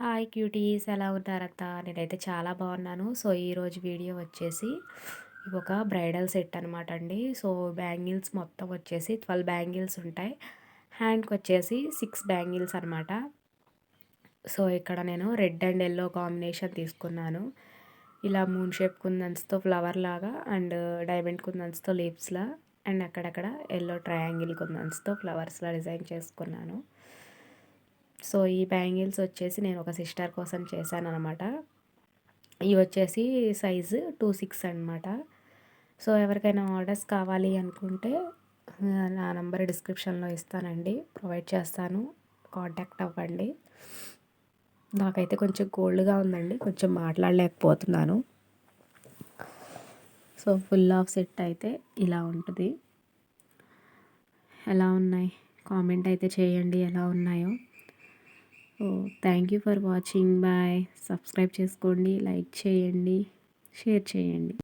Hi cuties, ఎలా ఉన్నారక్క? నేనైతే చాలా బాగున్నాను. సో ఈరోజు వీడియో వచ్చేసి ఇవి ఒక బ్రైడల్ సెట్ అనమాట అండి. సో బ్యాంగిల్స్ మొత్తం వచ్చేసి 12 బ్యాంగిల్స్ ఉంటాయి. హ్యాండ్కి వచ్చేసి 6 బ్యాంగిల్స్ అనమాట. సో ఇక్కడ నేను రెడ్ అండ్ ఎల్లో కాంబినేషన్ తీసుకున్నాను. ఇలా మూన్ షేప్ కుందన్స్తో ఫ్లవర్ లాగా అండ్ డైమండ్ కుందన్స్తో లీవ్స్లా అండ్ అక్కడక్కడ ఎల్లో ట్రయాంగిల్ కుందన్స్తో ఫ్లవర్స్లా డిజైన్ చేసుకున్నాను. సో ఈ బ్యాంగిల్స్ వచ్చేసి నేను ఒక సిస్టర్ కోసం చేశాను అనమాట. ఇవి వచ్చేసి సైజు 26 అనమాట. సో ఎవరికైనా ఆర్డర్స్ కావాలి అనుకుంటే నా నంబర్ డిస్క్రిప్షన్లో ఇస్తానండి, ప్రొవైడ్ చేస్తాను, కాంటాక్ట్ అవ్వండి. నాకైతే కొంచెం కోల్డ్గా ఉందండి, కొంచెం మాట్లాడలేకపోతున్నాను. సో ఫుల్ ఆఫ్ సెట్ అయితే ఇలా ఉంటుంది. ఎలా ఉన్నాయి కామెంట్ అయితే చేయండి, ఎలా ఉన్నాయో. Thank you for watching. Bye. Subscribe చేసుకోండి, లైక్ చేయండి, షేర్ చేయండి.